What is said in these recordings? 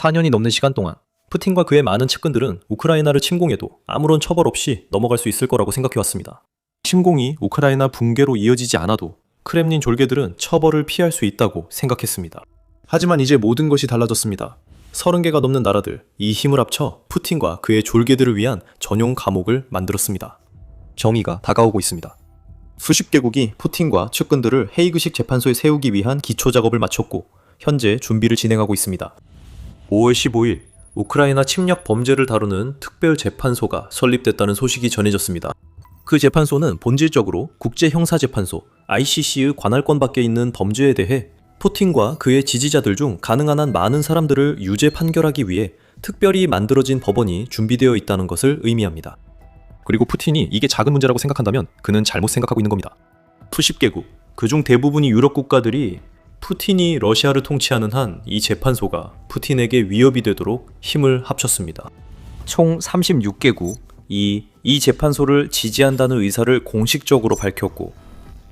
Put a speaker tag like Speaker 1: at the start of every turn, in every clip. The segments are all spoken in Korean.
Speaker 1: 4년이 넘는 시간 동안 푸틴과 그의 많은 측근들은 우크라이나를 침공해도 아무런 처벌 없이 넘어갈 수 있을 거라고 생각해왔습니다. 침공이 우크라이나 붕괴로 이어지지 않아도 크렘린 졸개들은 처벌을 피할 수 있다고 생각했습니다. 하지만 이제 모든 것이 달라졌습니다. 30개가 넘는 나라들, 이 힘을 합쳐 푸틴과 그의 졸개들을 위한 전용 감옥을 만들었습니다. 정의가 다가오고 있습니다. 수십 개국이 푸틴과 측근들을 헤이그식 재판소에 세우기 위한 기초 작업을 마쳤고 현재 준비를 진행하고 있습니다. 5월 15일 우크라이나 침략 범죄를 다루는 특별 재판소가 설립됐다는 소식이 전해졌습니다. 그 재판소는 본질적으로 국제형사재판소 ICC의 관할권 밖에 있는 범죄에 대해 푸틴과 그의 지지자들 중 가능한 한 많은 사람들을 유죄 판결하기 위해 특별히 만들어진 법원이 준비되어 있다는 것을 의미합니다. 그리고 푸틴이 이게 작은 문제라고 생각한다면 그는 잘못 생각하고 있는 겁니다. 수십 개국, 그중 대부분이 유럽 국가들이 푸틴이 러시아를 통치하는 한 이 재판소가 푸틴에게 위협이 되도록 힘을 합쳤습니다. 총 36개국, 이 재판소를 지지한다는 의사를 공식적으로 밝혔고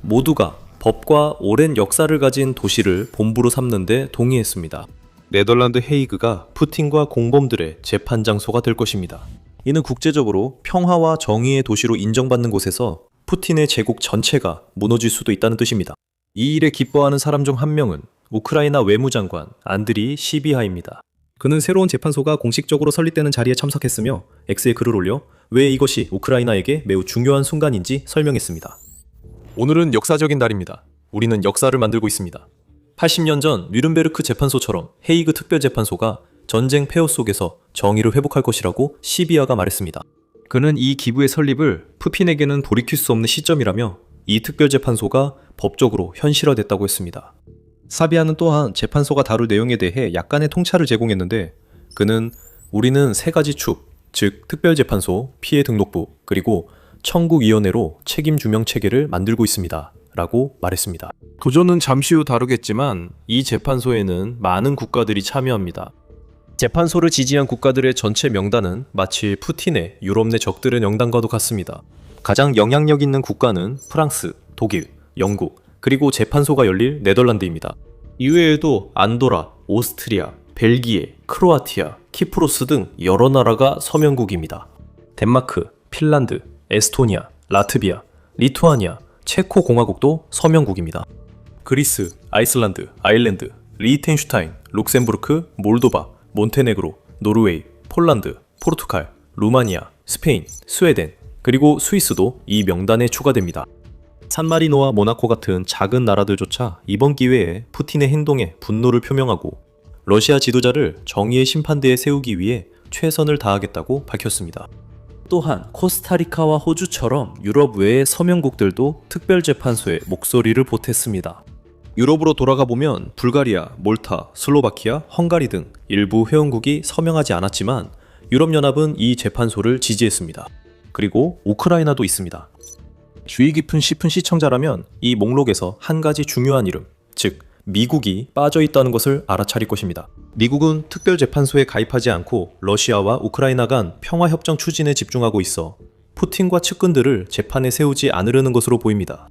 Speaker 1: 모두가 법과 오랜 역사를 가진 도시를 본부로 삼는 데 동의했습니다. 네덜란드 헤이그가 푸틴과 공범들의 재판 장소가 될 것입니다. 이는 국제적으로 평화와 정의의 도시로 인정받는 곳에서 푸틴의 제국 전체가 무너질 수도 있다는 뜻입니다. 이 일에 기뻐하는 사람 중 한 명은 우크라이나 외무장관 안드리 시비하입니다. 그는 새로운 재판소가 공식적으로 설립되는 자리에 참석했으며 X에 글을 올려 왜 이것이 우크라이나에게 매우 중요한 순간인지 설명했습니다. 오늘은 역사적인 날입니다. 우리는 역사를 만들고 있습니다. 80년 전 뉘른베르크 재판소처럼 헤이그 특별재판소가 전쟁 폐허 속에서 정의를 회복할 것이라고 시비아가 말했습니다. 그는 이 기부의 설립을 푸틴에게는 돌이킬 수 없는 시점이라며 이 특별재판소가 법적으로 현실화됐다고 했습니다. 사비아는 또한 재판소가 다룰 내용에 대해 약간의 통찰을 제공했는데 그는 우리는 세 가지 축, 즉 특별재판소, 피해등록부, 그리고 청구위원회로 책임규명 체계를 만들고 있습니다. 라고 말했습니다. 도전은 잠시 후 다루겠지만 이 재판소에는 많은 국가들이 참여합니다. 재판소를 지지한 국가들의 전체 명단은 마치 푸틴의 유럽 내 적들의 명단과도 같습니다. 가장 영향력 있는 국가는 프랑스, 독일, 영국, 그리고 재판소가 열릴 네덜란드입니다. 이외에도 안도라, 오스트리아, 벨기에, 크로아티아, 키프로스 등 여러 나라가 서명국입니다. 덴마크, 핀란드, 에스토니아, 라트비아, 리투아니아, 체코 공화국도 서명국입니다. 그리스, 아이슬란드, 아일랜드, 리히텐슈타인, 룩셈부르크, 몰도바, 몬테네그로, 노르웨이, 폴란드, 포르투갈, 루마니아, 스페인, 스웨덴, 그리고 스위스도 이 명단에 추가됩니다. 산마리노와 모나코 같은 작은 나라들조차 이번 기회에 푸틴의 행동에 분노를 표명하고 러시아 지도자를 정의의 심판대에 세우기 위해 최선을 다하겠다고 밝혔습니다. 또한 코스타리카와 호주처럼 유럽 외의 서명국들도 특별재판소에 목소리를 보탰습니다. 유럽으로 돌아가 보면 불가리아, 몰타, 슬로바키아, 헝가리 등 일부 회원국이 서명하지 않았지만 유럽연합은 이 재판소를 지지했습니다. 그리고 우크라이나도 있습니다. 주의 깊은 시청자라면 이 목록에서 한 가지 중요한 이름, 즉 미국이 빠져있다는 것을 알아차릴 것입니다. 미국은 특별재판소에 가입하지 않고 러시아와 우크라이나 간 평화협정 추진에 집중하고 있어 푸틴과 측근들을 재판에 세우지 않으려는 것으로 보입니다.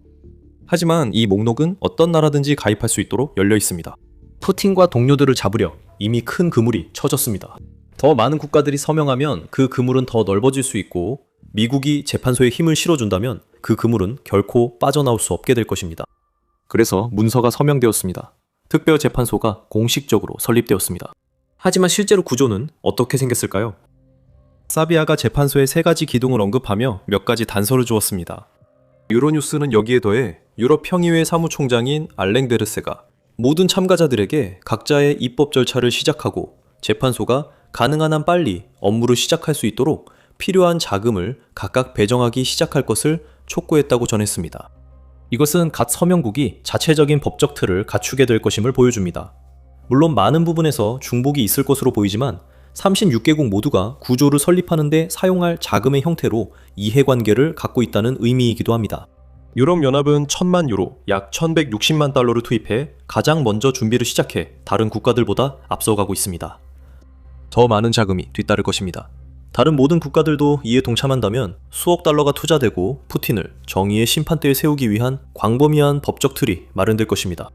Speaker 1: 하지만 이 목록은 어떤 나라든지 가입할 수 있도록 열려 있습니다. 푸틴과 동료들을 잡으려 이미 큰 그물이 쳐졌습니다. 더 많은 국가들이 서명하면 그 그물은 더 넓어질 수 있고 미국이 재판소에 힘을 실어준다면 그 그물은 결코 빠져나올 수 없게 될 것입니다. 그래서 문서가 서명되었습니다. 특별재판소가 공식적으로 설립되었습니다. 하지만 실제로 구조는 어떻게 생겼을까요? 사비아가 재판소의 세 가지 기둥을 언급하며 몇 가지 단서를 주었습니다. 유로뉴스는 여기에 더해 유럽 평의회 사무총장인 알랭 베르세가 모든 참가자들에게 각자의 입법 절차를 시작하고 재판소가 가능한 한 빨리 업무를 시작할 수 있도록 필요한 자금을 각각 배정하기 시작할 것을 촉구했다고 전했습니다. 이것은 각 서명국이 자체적인 법적 틀을 갖추게 될 것임을 보여줍니다. 물론 많은 부분에서 중복이 있을 것으로 보이지만 36개국 모두가 구조를 설립하는 데 사용할 자금의 형태로 이해관계를 갖고 있다는 의미이기도 합니다. 유럽연합은 1000만 유로, 약 1160만 달러를 투입해 가장 먼저 준비를 시작해 다른 국가들보다 앞서가고 있습니다. 더 많은 자금이 뒤따를 것입니다. 다른 모든 국가들도 이에 동참한다면 수억 달러가 투자되고 푸틴을 정의의 심판대에 세우기 위한 광범위한 법적 틀이 마련될 것입니다.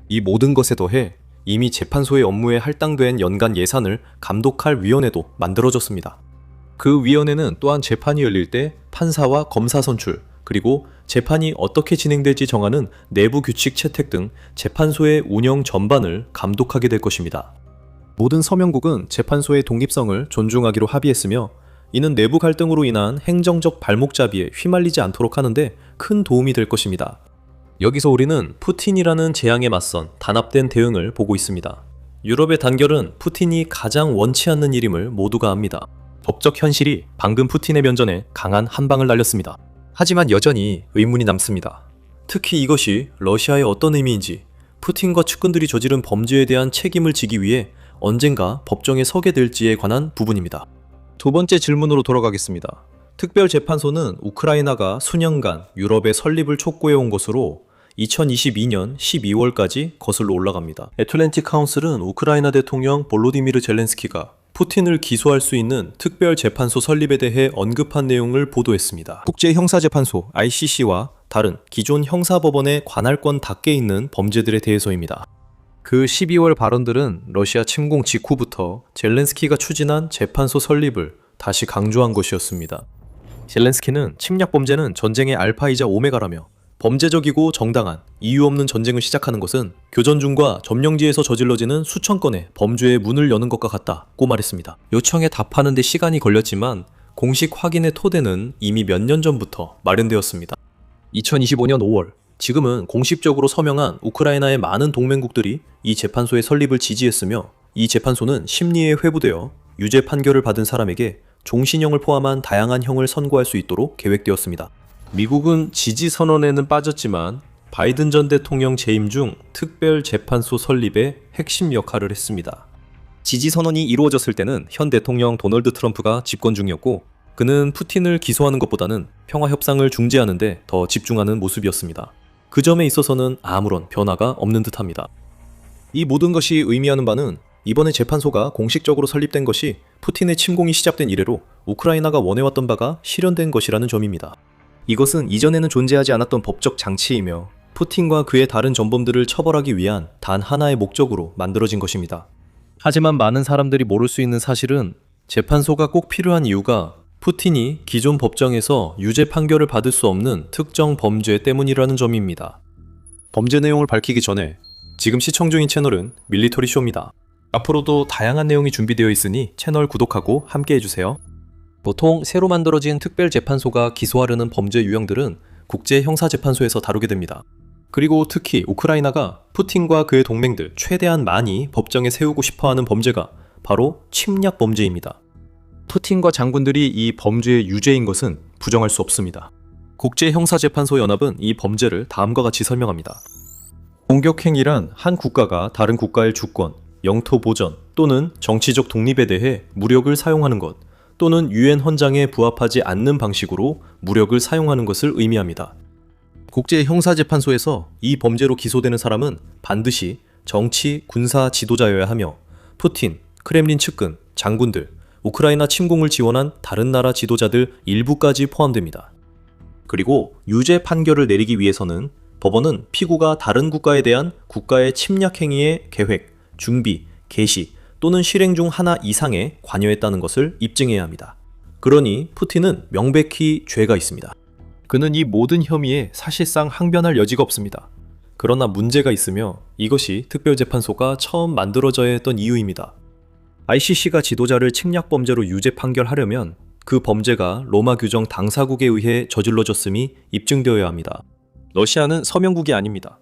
Speaker 1: 이 모든 것에 더해 이미 재판소의 업무에 할당된 연간 예산을 감독할 위원회도 만들어졌습니다. 그 위원회는 또한 재판이 열릴 때 판사와 검사 선출, 그리고 재판이 어떻게 진행될지 정하는 내부 규칙 채택 등 재판소의 운영 전반을 감독하게 될 것입니다. 모든 서명국은 재판소의 독립성을 존중하기로 합의했으며, 이는 내부 갈등으로 인한 행정적 발목잡이에 휘말리지 않도록 하는데 큰 도움이 될 것입니다. 여기서 우리는 푸틴이라는 재앙에 맞선 단합된 대응을 보고 있습니다. 유럽의 단결은 푸틴이 가장 원치 않는 일임을 모두가 압니다. 법적 현실이 방금 푸틴의 면전에 강한 한방을 날렸습니다. 하지만 여전히 의문이 남습니다. 특히 이것이 러시아의 어떤 의미인지, 푸틴과 측근들이 저지른 범죄에 대한 책임을 지기 위해 언젠가 법정에 서게 될지에 관한 부분입니다. 두 번째 질문으로 돌아가겠습니다. 특별재판소는 우크라이나가 수년간 유럽의 설립을 촉구해온 것으로 2022년 12월까지 거슬러 올라갑니다. 애틀랜틱 카운슬은 우크라이나 대통령 볼로디미르 젤렌스키가 푸틴을 기소할 수 있는 특별재판소 설립에 대해 언급한 내용을 보도했습니다. 국제형사재판소 ICC와 다른 기존 형사법원의 관할권 밖에 있는 범죄들에 대해서입니다. 그 12월 발언들은 러시아 침공 직후부터 젤렌스키가 추진한 재판소 설립을 다시 강조한 것이었습니다. 젤렌스키는 침략 범죄는 전쟁의 알파이자 오메가라며, 범죄적이고 정당한 이유 없는 전쟁을 시작하는 것은 교전 중과 점령지에서 저질러지는 수천 건의 범죄의 문을 여는 것과 같다고 말했습니다. 요청에 답하는 데 시간이 걸렸지만 공식 확인의 토대는 이미 몇 년 전부터 마련되었습니다. 2025년 5월, 지금은 공식적으로 서명한 우크라이나의 많은 동맹국들이 이 재판소의 설립을 지지했으며, 이 재판소는 심리에 회부되어 유죄 판결을 받은 사람에게 종신형을 포함한 다양한 형을 선고할 수 있도록 계획되었습니다. 미국은 지지 선언에는 빠졌지만 바이든 전 대통령 재임 중 특별재판소 설립에 핵심 역할을 했습니다. 지지 선언이 이루어졌을 때는 현 대통령 도널드 트럼프가 집권 중이었고, 그는 푸틴을 기소하는 것보다는 평화 협상을 중재하는 데 더 집중하는 모습이었습니다. 그 점에 있어서는 아무런 변화가 없는 듯합니다. 이 모든 것이 의미하는 바는 이번에 재판소가 공식적으로 설립된 것이 푸틴의 침공이 시작된 이래로 우크라이나가 원해왔던 바가 실현된 것이라는 점입니다. 이것은 이전에는 존재하지 않았던 법적 장치이며 푸틴과 그의 다른 전범들을 처벌하기 위한 단 하나의 목적으로 만들어진 것입니다. 하지만 많은 사람들이 모를 수 있는 사실은 재판소가 꼭 필요한 이유가 푸틴이 기존 법정에서 유죄 판결을 받을 수 없는 특정 범죄 때문이라는 점입니다. 범죄 내용을 밝히기 전에 지금 시청 중인 채널은 밀리터리 쇼입니다. 앞으로도 다양한 내용이 준비되어 있으니 채널 구독하고 함께 해주세요. 보통 새로 만들어진 특별재판소가 기소하려는 범죄 유형들은 국제형사재판소에서 다루게 됩니다. 그리고 특히 우크라이나가 푸틴과 그의 동맹들 최대한 많이 법정에 세우고 싶어하는 범죄가 바로 침략 범죄입니다. 푸틴과 장군들이 이 범죄의 유죄인 것은 부정할 수 없습니다. 국제형사재판소 연합은 이 범죄를 다음과 같이 설명합니다. 공격행위란 한 국가가 다른 국가의 주권, 영토 보전 또는 정치적 독립에 대해 무력을 사용하는 것, 또는 유엔 헌장에 부합하지 않는 방식으로 무력을 사용하는 것을 의미합니다. 국제형사재판소에서 이 범죄로 기소되는 사람은 반드시 정치, 군사 지도자여야 하며 푸틴, 크렘린 측근, 장군들, 우크라이나 침공을 지원한 다른 나라 지도자들 일부까지 포함됩니다. 그리고 유죄 판결을 내리기 위해서는 법원은 피고가 다른 국가에 대한 국가의 침략 행위의 계획, 준비, 개시 또는 실행 중 하나 이상에 관여했다는 것을 입증해야 합니다. 그러니 푸틴은 명백히 죄가 있습니다. 그는 이 모든 혐의에 사실상 항변할 여지가 없습니다. 그러나 문제가 있으며 이것이 특별재판소가 처음 만들어져야 했던 이유입니다. ICC가 지도자를 침략 범죄로 유죄 판결하려면 그 범죄가 로마 규정 당사국에 의해 저질러졌음이 입증되어야 합니다. 러시아는 서명국이 아닙니다.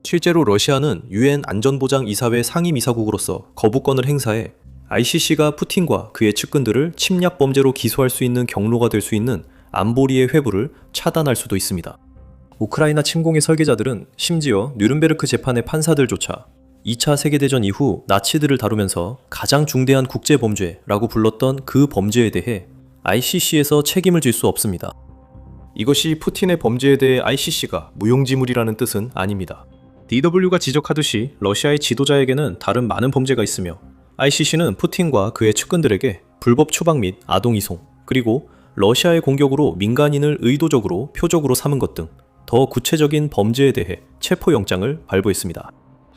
Speaker 1: 실제로 러시아는 유엔 안전보장이사회 상임이사국으로서 거부권을 행사해 ICC가 푸틴과 그의 측근들을 침략 범죄로 기소할 수 있는 경로가 될 수 있는 안보리의 회부를 차단할 수도 있습니다. 우크라이나 침공의 설계자들은 심지어 뉘른베르크 재판의 판사들조차 2차 세계대전 이후 나치들을 다루면서 가장 중대한 국제범죄라고 불렀던 그 범죄에 대해 ICC에서 책임을 질 수 없습니다. 이것이 푸틴의 범죄에 대해 ICC가 무용지물이라는 뜻은 아닙니다. DW가 지적하듯이 러시아의 지도자에게는 다른 많은 범죄가 있으며 ICC는 푸틴과 그의 측근들에게 불법 추방 및 아동 이송, 그리고 러시아의 공격으로 민간인을 의도적으로 표적으로 삼은 것 등 더 구체적인 범죄에 대해 체포영장을 발부했습니다.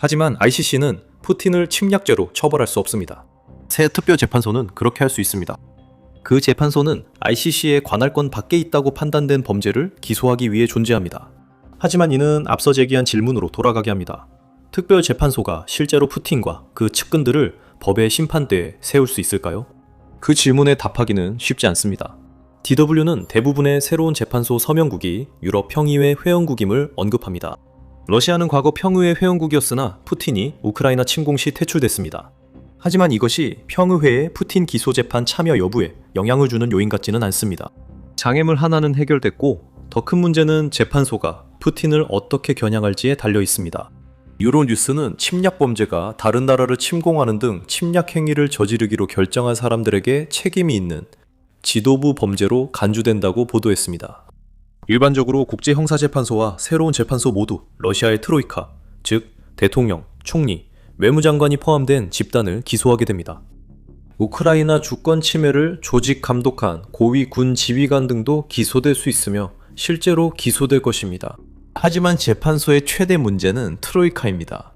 Speaker 1: 하지만 ICC는 푸틴을 침략죄로 처벌할 수 없습니다. 새 특별재판소는 그렇게 할 수 있습니다. 그 재판소는 ICC의 관할권 밖에 있다고 판단된 범죄를 기소하기 위해 존재합니다. 하지만 이는 앞서 제기한 질문으로 돌아가게 합니다. 특별재판소가 실제로 푸틴과 그 측근들을 법의 심판대에 세울 수 있을까요? 그 질문에 답하기는 쉽지 않습니다. DW는 대부분의 새로운 재판소 서명국이 유럽 평의회 회원국임을 언급합니다. 러시아는 과거 평의회 회원국이었으나 푸틴이 우크라이나 침공 시 퇴출됐습니다. 하지만 이것이 평의회의 푸틴 기소재판 참여 여부에 영향을 주는 요인 같지는 않습니다. 장애물 하나는 해결됐고 더 큰 문제는 재판소가 푸틴을 어떻게 겨냥할지에 달려 있습니다. 유로뉴스는 침략 범죄가 다른 나라를 침공하는 등 침략 행위를 저지르기로 결정한 사람들에게 책임이 있는 지도부 범죄로 간주된다고 보도했습니다. 일반적으로 국제형사재판소와 새로운 재판소 모두 러시아의 트로이카, 즉 대통령, 총리, 외무장관이 포함된 집단을 기소하게 됩니다. 우크라이나 주권 침해를 조직 감독한 고위 군 지휘관 등도 기소될 수 있으며 실제로 기소될 것입니다. 하지만 재판소의 최대 문제는 트로이카입니다.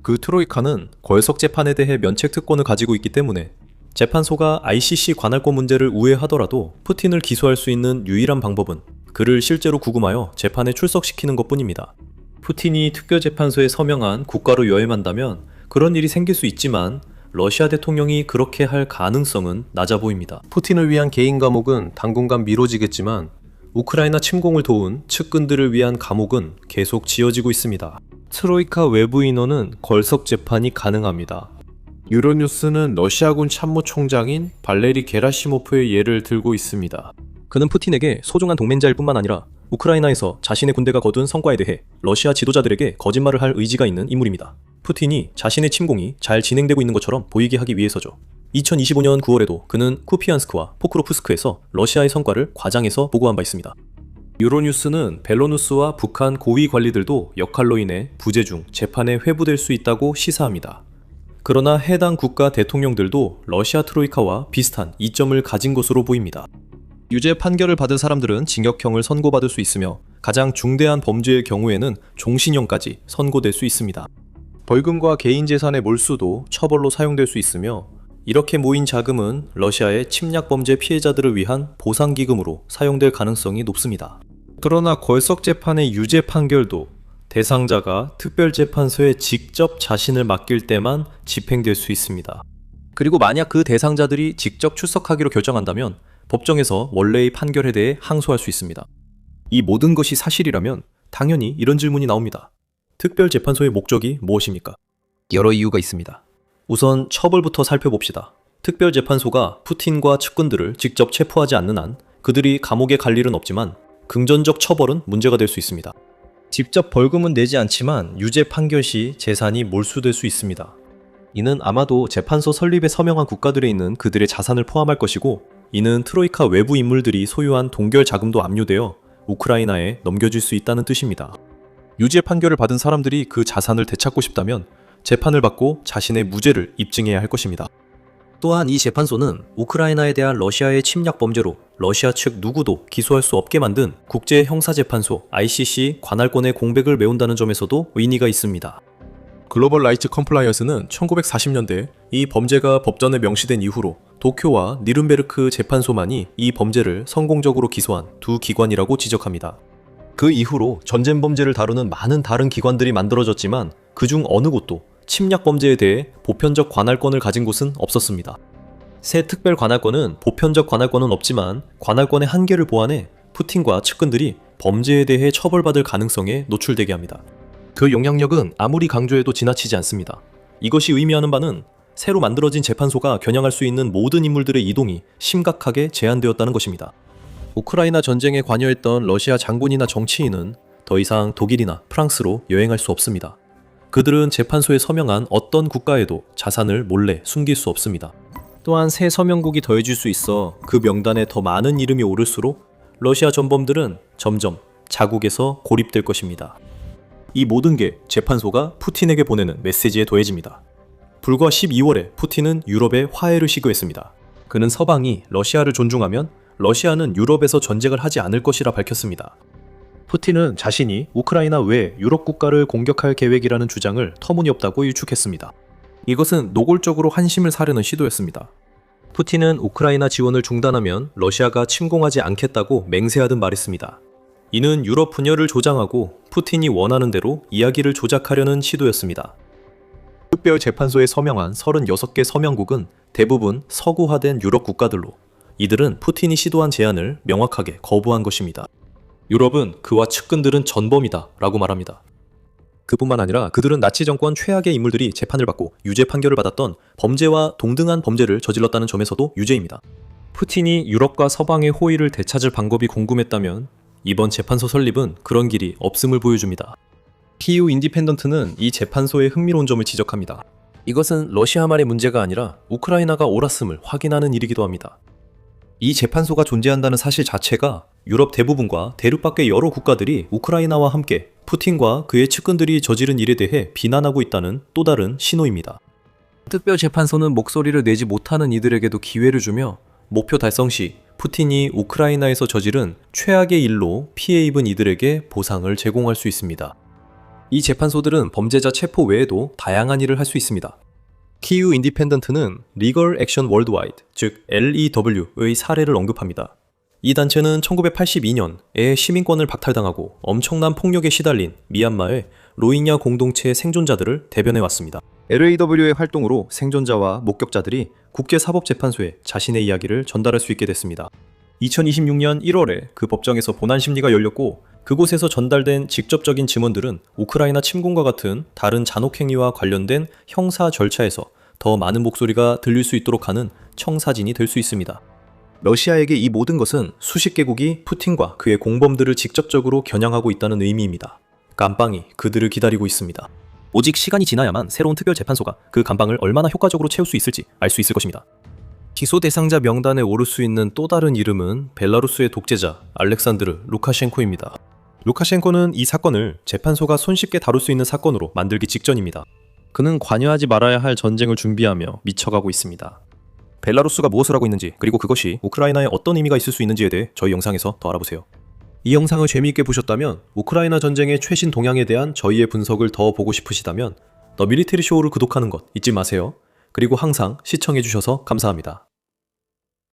Speaker 1: 그 트로이카는 걸석 재판에 대해 면책 특권을 가지고 있기 때문에 재판소가 ICC 관할권 문제를 우회하더라도 푸틴을 기소할 수 있는 유일한 방법은 그를 실제로 구금하여 재판에 출석시키는 것뿐입니다. 푸틴이 특별재판소에 서명한 국가로 여행한다면 그런 일이 생길 수 있지만 러시아 대통령이 그렇게 할 가능성은 낮아 보입니다. 푸틴을 위한 개인 감옥은 당분간 미뤄지겠지만 우크라이나 침공을 도운 측근들을 위한 감옥은 계속 지어지고 있습니다. 트로이카 외부 인원은 걸석 재판이 가능합니다. 유로뉴스는 러시아군 참모총장인 발레리 게라시모프의 예를 들고 있습니다. 그는 푸틴에게 소중한 동맹자일 뿐만 아니라 우크라이나에서 자신의 군대가 거둔 성과에 대해 러시아 지도자들에게 거짓말을 할 의지가 있는 인물입니다. 푸틴이 자신의 침공이 잘 진행되고 있는 것처럼 보이게 하기 위해서죠. 2025년 9월에도 그는 쿠피안스크와 포크로프스크에서 러시아의 성과를 과장해서 보고한 바 있습니다. 유로뉴스는 벨로누스와 북한 고위 관리들도 역할로 인해 부재 중 재판에 회부될 수 있다고 시사합니다. 그러나 해당 국가 대통령들도 러시아 트로이카와 비슷한 이점을 가진 것으로 보입니다. 유죄 판결을 받은 사람들은 징역형을 선고받을 수 있으며 가장 중대한 범죄의 경우에는 종신형까지 선고될 수 있습니다. 벌금과 개인 재산의 몰수도 처벌로 사용될 수 있으며 이렇게 모인 자금은 러시아의 침략 범죄 피해자들을 위한 보상기금으로 사용될 가능성이 높습니다. 그러나 걸석 재판의 유죄 판결도 대상자가 특별재판소에 직접 자신을 맡길 때만 집행될 수 있습니다. 그리고 만약 그 대상자들이 직접 출석하기로 결정한다면 법정에서 원래의 판결에 대해 항소할 수 있습니다. 이 모든 것이 사실이라면 당연히 이런 질문이 나옵니다. 특별재판소의 목적이 무엇입니까? 여러 이유가 있습니다. 우선 처벌부터 살펴봅시다. 특별재판소가 푸틴과 측근들을 직접 체포하지 않는 한 그들이 감옥에 갈 일은 없지만 금전적 처벌은 문제가 될 수 있습니다. 직접 벌금은 내지 않지만 유죄 판결 시 재산이 몰수될 수 있습니다. 이는 아마도 재판소 설립에 서명한 국가들에 있는 그들의 자산을 포함할 것이고 이는 트로이카 외부 인물들이 소유한 동결 자금도 압류되어 우크라이나에 넘겨질 수 있다는 뜻입니다. 유죄 판결을 받은 사람들이 그 자산을 되찾고 싶다면 재판을 받고 자신의 무죄를 입증해야 할 것입니다. 또한 이 재판소는 우크라이나에 대한 러시아의 침략 범죄로 러시아 측 누구도 기소할 수 없게 만든 국제형사재판소 ICC 관할권의 공백을 메운다는 점에서도 의미가 있습니다. 글로벌 라이츠 컴플라이언스는 1940년대 이 범죄가 법전에 명시된 이후로 도쿄와 니른베르크 재판소만이 이 범죄를 성공적으로 기소한 두 기관이라고 지적합니다. 그 이후로 전쟁 범죄를 다루는 많은 다른 기관들이 만들어졌지만 그중 어느 곳도 침략 범죄에 대해 보편적 관할권을 가진 곳은 없었습니다. 새 특별 관할권은 보편적 관할권은 없지만 관할권의 한계를 보완해 푸틴과 측근들이 범죄에 대해 처벌받을 가능성에 노출되게 합니다. 그 영향력은 아무리 강조해도 지나치지 않습니다. 이것이 의미하는 바는 새로 만들어진 재판소가 겨냥할 수 있는 모든 인물들의 이동이 심각하게 제한되었다는 것입니다. 우크라이나 전쟁에 관여했던 러시아 장군이나 정치인은 더 이상 독일이나 프랑스로 여행할 수 없습니다. 그들은 재판소에 서명한 어떤 국가에도 자산을 몰래 숨길 수 없습니다. 또한 새 서명국이 더해질 수 있어 그 명단에 더 많은 이름이 오를수록 러시아 전범들은 점점 자국에서 고립될 것입니다. 이 모든 게 재판소가 푸틴에게 보내는 메시지에 더해집니다. 불과 12월에 푸틴은 유럽에 화해를 시도했습니다. 그는 서방이 러시아를 존중하면 러시아는 유럽에서 전쟁을 하지 않을 것이라 밝혔습니다. 푸틴은 자신이 우크라이나 외 유럽 국가를 공격할 계획이라는 주장을 터무니없다고 일축했습니다. 이것은 노골적으로 한심을 사려는 시도였습니다. 푸틴은 우크라이나 지원을 중단하면 러시아가 침공하지 않겠다고 맹세하듯 말했습니다. 이는 유럽 분열을 조장하고 푸틴이 원하는 대로 이야기를 조작하려는 시도였습니다. 특별재판소에 서명한 36개 서명국은 대부분 서구화된 유럽 국가들로 이들은 푸틴이 시도한 제안을 명확하게 거부한 것입니다. 유럽은 그와 측근들은 전범이다 라고 말합니다. 그뿐만 아니라 그들은 나치 정권 최악의 인물들이 재판을 받고 유죄 판결을 받았던 범죄와 동등한 범죄를 저질렀다는 점에서도 유죄입니다. 푸틴이 유럽과 서방의 호의를 되찾을 방법이 궁금했다면 이번 재판소 설립은 그런 길이 없음을 보여줍니다. 키우 인디펜던트는 이 재판소의 흥미로운 점을 지적합니다. 이것은 러시아만의 문제가 아니라 우크라이나가 옳았음을 확인하는 일이기도 합니다. 이 재판소가 존재한다는 사실 자체가 유럽 대부분과 대륙 밖의 여러 국가들이 우크라이나와 함께 푸틴과 그의 측근들이 저지른 일에 대해 비난하고 있다는 또 다른 신호입니다. 특별재판소는 목소리를 내지 못하는 이들에게도 기회를 주며 목표 달성 시 푸틴이 우크라이나에서 저지른 최악의 일로 피해 입은 이들에게 보상을 제공할 수 있습니다. 이 재판소들은 범죄자 체포 외에도 다양한 일을 할 수 있습니다. 키우 인디펜던트는 리걸 액션 월드와이드, 즉 LEW의 사례를 언급합니다. 이 단체는 1982년에 시민권을 박탈당하고 엄청난 폭력에 시달린 미얀마의 로힝야 공동체의 생존자들을 대변해 왔습니다. LAW의 활동으로 생존자와 목격자들이 국제사법재판소에 자신의 이야기를 전달할 수 있게 됐습니다. 2026년 1월에 그 법정에서 본안 심리가 열렸고 그곳에서 전달된 직접적인 증언들은 우크라이나 침공과 같은 다른 잔혹행위와 관련된 형사 절차에서 더 많은 목소리가 들릴 수 있도록 하는 청사진이 될 수 있습니다. 러시아에게 이 모든 것은 수십 개국이 푸틴과 그의 공범들을 직접적으로 겨냥하고 있다는 의미입니다. 감방이 그들을 기다리고 있습니다. 오직 시간이 지나야만 새로운 특별재판소가 그 감방을 얼마나 효과적으로 채울 수 있을지 알 수 있을 것입니다. 기소 대상자 명단에 오를 수 있는 또 다른 이름은 벨라루스의 독재자 알렉산드르 루카셴코입니다. 루카셴코는 이 사건을 재판소가 손쉽게 다룰 수 있는 사건으로 만들기 직전입니다. 그는 관여하지 말아야 할 전쟁을 준비하며 미쳐가고 있습니다. 벨라루스가 무엇을 하고 있는지 그리고 그것이 우크라이나에 어떤 의미가 있을 수 있는지에 대해 저희 영상에서 더 알아보세요. 이 영상을 재미있게 보셨다면 우크라이나 전쟁의 최신 동향에 대한 저희의 분석을 더 보고 싶으시다면 더 밀리터리 쇼우를 구독하는 것 잊지 마세요. 그리고 항상 시청해주셔서 감사합니다.